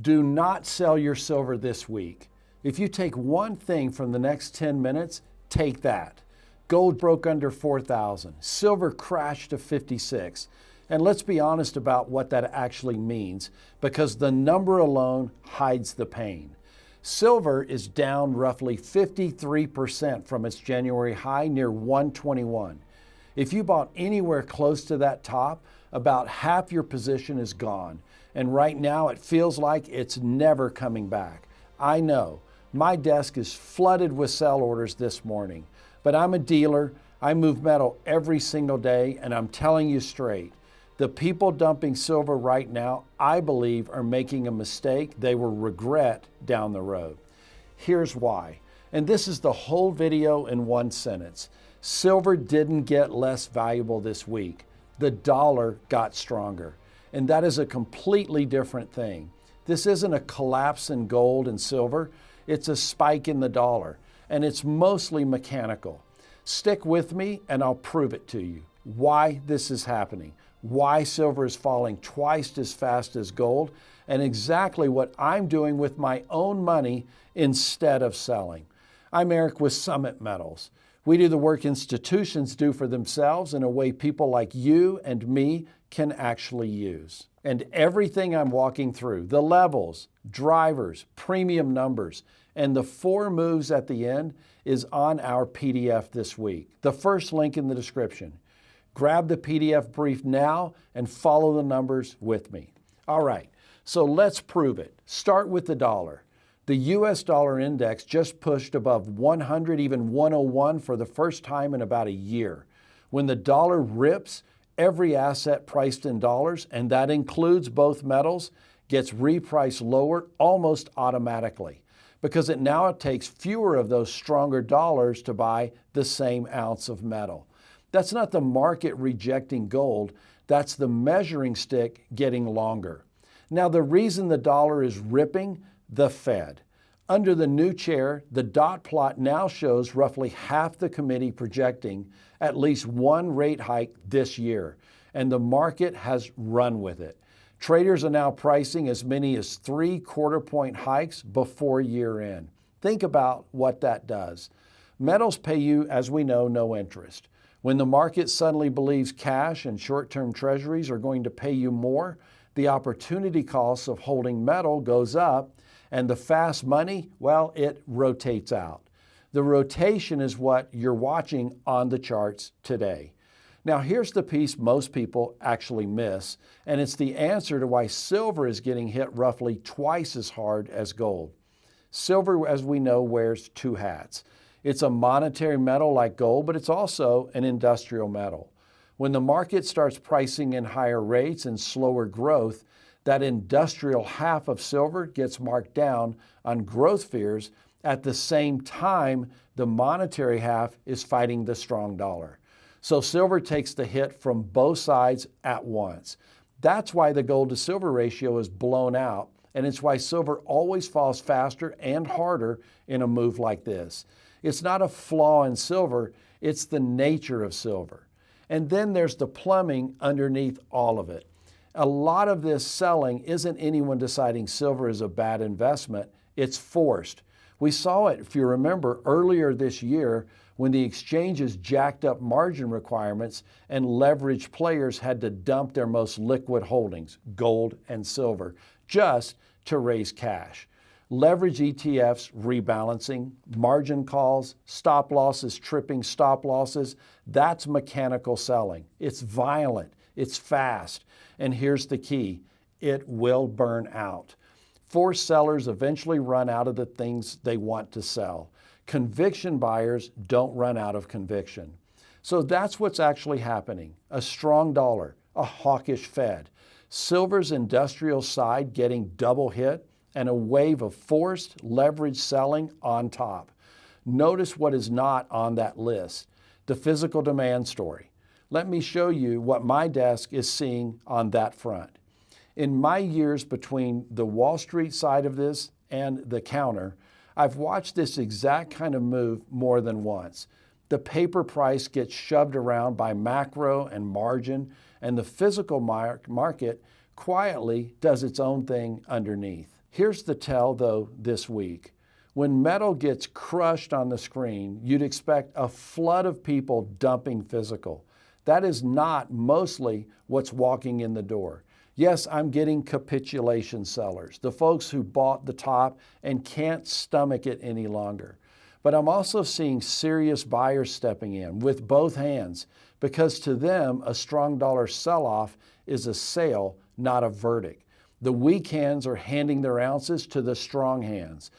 Do not sell your silver this week. If you take one thing from the next 10 minutes, take that. Gold broke under 4,000. Silver crashed to 56. And let's be honest about what that actually means, because the number alone hides the pain. Silver is down roughly 53% from its January high near 121. If you bought anywhere close to that top, about half your position is gone. And right now it feels like it's never coming back. I know, my desk is flooded with sell orders this morning, but I'm a dealer. I move metal every single day, and I'm telling you straight, the people dumping silver right now, I believe, are making a mistake they will regret down the road. Here's why. And this is the whole video in one sentence. Silver didn't get less valuable this week. The dollar got stronger. And that is a completely different thing. This isn't a collapse in gold and silver. It's a spike in the dollar. And it's mostly mechanical. Stick with me and I'll prove it to you. Why this is happening. Why silver is falling twice as fast as gold, and exactly what I'm doing with my own money instead of selling. I'm Eric with Summit Metals. We do the work institutions do for themselves in a way people like you and me can actually use. And everything I'm walking through, the levels, drivers, premium numbers, and the 4 moves at the end is on our PDF this week. The first link in the description. Grab the PDF brief now and follow the numbers with me. All right, so let's prove it. Start with the dollar. The US dollar index just pushed above 100, even 101 for the first time in about a year. When the dollar rips, every asset priced in dollars, and that includes both metals, gets repriced lower almost automatically, because it now takes fewer of those stronger dollars to buy the same ounce of metal. That's not the market rejecting gold, that's the measuring stick getting longer. Now, the reason the dollar is ripping, the Fed. Under the new chair, the dot plot now shows roughly half the committee projecting at least one rate hike this year, and the market has run with it. Traders are now pricing as many as 3 quarter-point hikes before year end. Think about what that does. Metals pay you, as we know, no interest. When the market suddenly believes cash and short-term treasuries are going to pay you more, the opportunity cost of holding metal goes up, and the fast money, well, it rotates out. The rotation is what you're watching on the charts today. Now, here's the piece most people actually miss, and it's the answer to why silver is getting hit roughly twice as hard as gold. Silver, as we know, wears 2 hats. It's a monetary metal like gold, but it's also an industrial metal. When the market starts pricing in higher rates and slower growth, that industrial half of silver gets marked down on growth fears. At the same time, the monetary half is fighting the strong dollar. So silver takes the hit from both sides at once. That's why the gold to silver ratio is blown out, and it's why silver always falls faster and harder in a move like this. It's not a flaw in silver, it's the nature of silver. And then there's the plumbing underneath all of it. A lot of this selling isn't anyone deciding silver is a bad investment, it's forced. We saw it, if you remember, earlier this year when the exchanges jacked up margin requirements and leveraged players had to dump their most liquid holdings, gold and silver, just to raise cash. Leverage ETFs rebalancing, margin calls, stop losses tripping stop losses, that's mechanical selling. It's violent, it's fast, and here's the key, it will burn out. Forced sellers eventually run out of the things they want to sell. Conviction buyers don't run out of conviction. So that's what's actually happening. A strong dollar, a hawkish Fed, silver's industrial side getting double hit, and a wave of forced leverage selling on top. Notice what is not on that list, the physical demand story. Let me show you what my desk is seeing on that front. In my years between the Wall Street side of this and the counter, I've watched this exact kind of move more than once. The paper price gets shoved around by macro and margin, and the physical market quietly does its own thing underneath. Here's the tell, though, this week. When metal gets crushed on the screen, you'd expect a flood of people dumping physical. That is not mostly what's walking in the door. Yes, I'm getting capitulation sellers, the folks who bought the top and can't stomach it any longer. But I'm also seeing serious buyers stepping in with both hands, because to them, a strong dollar sell-off is a sale, not a verdict. The weak hands are handing their ounces to the strong hands.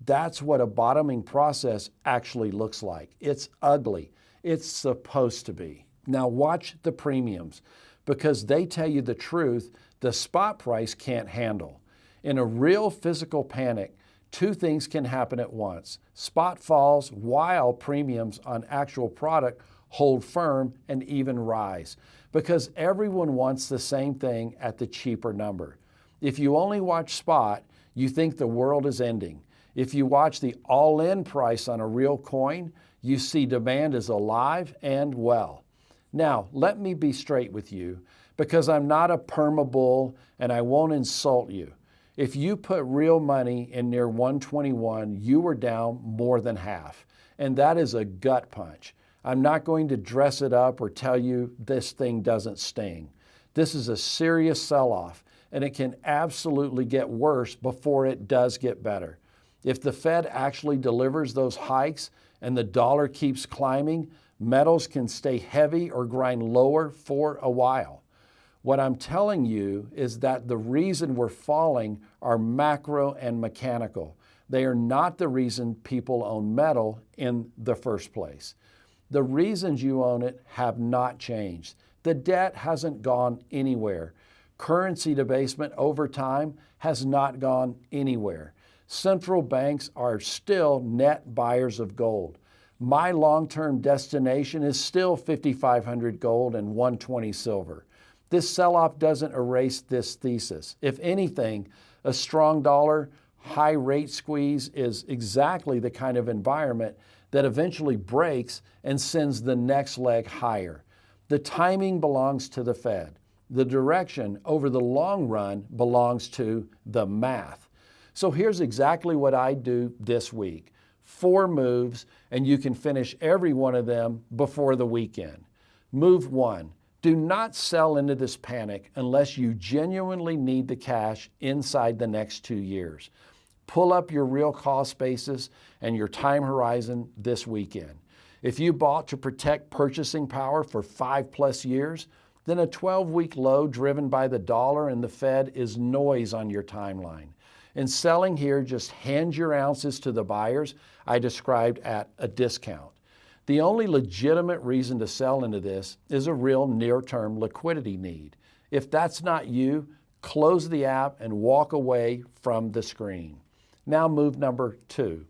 That's what a bottoming process actually looks like. It's ugly. It's supposed to be. Now watch the premiums, because they tell you the truth the spot price can't handle. In a real physical panic, two things can happen at once. Spot falls while premiums on actual product hold firm and even rise, because everyone wants the same thing at the cheaper number. If you only watch spot, you think the world is ending. If you watch the all-in price on a real coin, you see demand is alive and well. Now, let me be straight with you, because I'm not a perma-bull and I won't insult you. If you put real money in near 121, you were down more than half, and that is a gut punch. I'm not going to dress it up or tell you this thing doesn't sting. This is a serious sell-off, and it can absolutely get worse before it does get better. If the Fed actually delivers those hikes and the dollar keeps climbing, metals can stay heavy or grind lower for a while. What I'm telling you is that the reason we're falling are macro and mechanical. They are not the reason people own metal in the first place. The reasons you own it have not changed. The debt hasn't gone anywhere. Currency debasement over time has not gone anywhere. Central banks are still net buyers of gold. My long-term destination is still 5,500 gold and 120 silver. This sell-off doesn't erase this thesis. If anything, a strong dollar, high rate squeeze is exactly the kind of environment that eventually breaks and sends the next leg higher. The timing belongs to the Fed. The direction over the long run belongs to the math. So here's exactly what I do this week. 4 moves, and you can finish every one of them before the weekend. Move 1. Do not sell into this panic unless you genuinely need the cash inside the next 2 years. Pull up your real cost basis and your time horizon this weekend. If you bought to protect purchasing power for 5+ years, then a 12-week low driven by the dollar and the Fed is noise on your timeline. And selling here just hands your ounces to the buyers I described at a discount. The only legitimate reason to sell into this is a real near-term liquidity need. If that's not you, close the app and walk away from the screen. Now move number 2.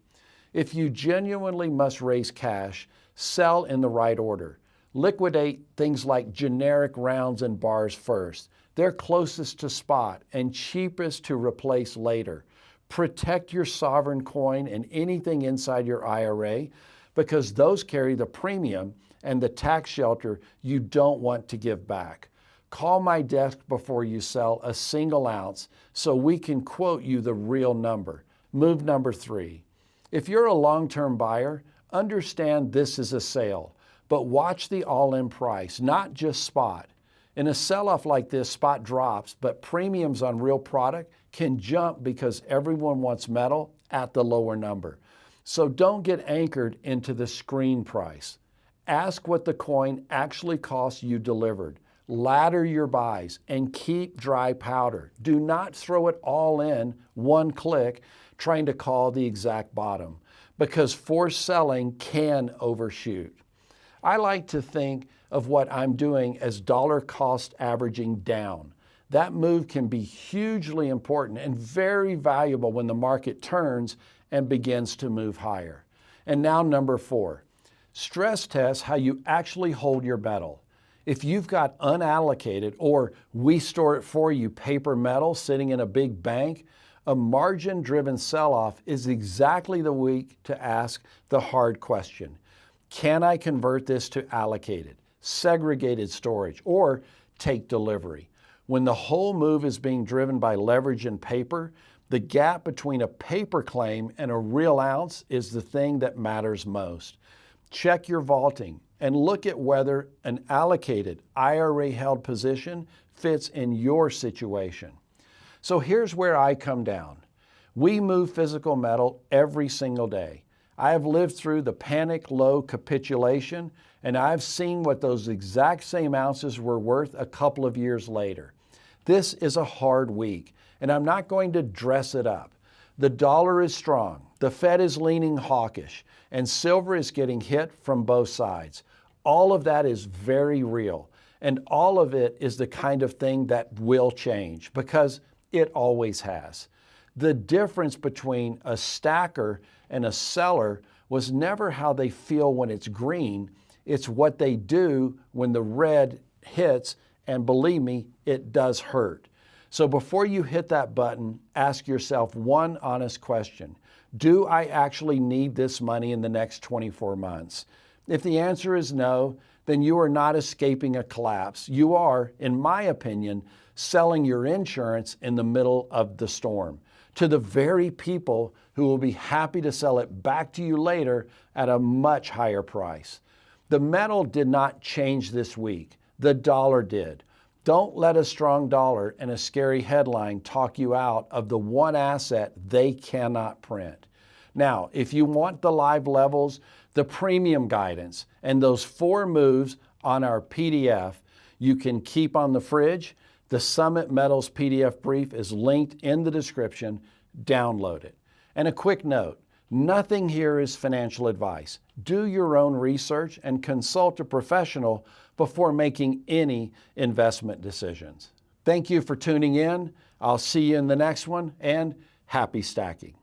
If you genuinely must raise cash, sell in the right order. Liquidate things like generic rounds and bars first. They're closest to spot and cheapest to replace later. Protect your sovereign coin and anything inside your IRA, because those carry the premium and the tax shelter you don't want to give back. Call my desk before you sell a single ounce so we can quote you the real number. Move number 3. If you're a long-term buyer, understand this is a sale, but watch the all-in price, not just spot. In a sell-off like this, spot drops, but premiums on real product can jump because everyone wants metal at the lower number. So don't get anchored into the screen price. Ask what the coin actually costs you delivered. Ladder your buys and keep dry powder. Do not throw it all in one click trying to call the exact bottom, because forced selling can overshoot. I like to think of what I'm doing as dollar cost averaging down. That move can be hugely important and very valuable when the market turns and begins to move higher. And now number 4, stress test how you actually hold your metal. If you've got unallocated, or we store it for you, paper metal sitting in a big bank, a margin-driven sell-off is exactly the week to ask the hard question. Can I convert this to allocated, segregated storage, or take delivery? When the whole move is being driven by leverage and paper, The gap between a paper claim and a real ounce is the thing that matters most. Check your vaulting and look at whether an allocated IRA-held position fits in your situation. So here's where I come down. We move physical metal every single day. I have lived through the panic low capitulation, and I've seen what those exact same ounces were worth a couple of years later. This is a hard week, and I'm not going to dress it up. The dollar is strong, the Fed is leaning hawkish, and silver is getting hit from both sides. All of that is very real, and all of it is the kind of thing that will change, because it always has. The difference between a stacker and a seller was never how they feel when it's green, it's what they do when the red hits, and believe me, it does hurt. So before you hit that button, ask yourself one honest question. Do I actually need this money in the next 24 months? If the answer is no, then you are not escaping a collapse. You are, in my opinion, selling your insurance in the middle of the storm to the very people who will be happy to sell it back to you later at a much higher price. The metal did not change this week. The dollar did. Don't let a strong dollar and a scary headline talk you out of the one asset they cannot print. Now, if you want the live levels, the premium guidance, and those 4 moves on our PDF you can keep on the fridge, the Summit Metals PDF brief is linked in the description. Download it. And a quick note, nothing here is financial advice. Do your own research and consult a professional before making any investment decisions. Thank you for tuning in. I'll see you in the next one, and happy stacking.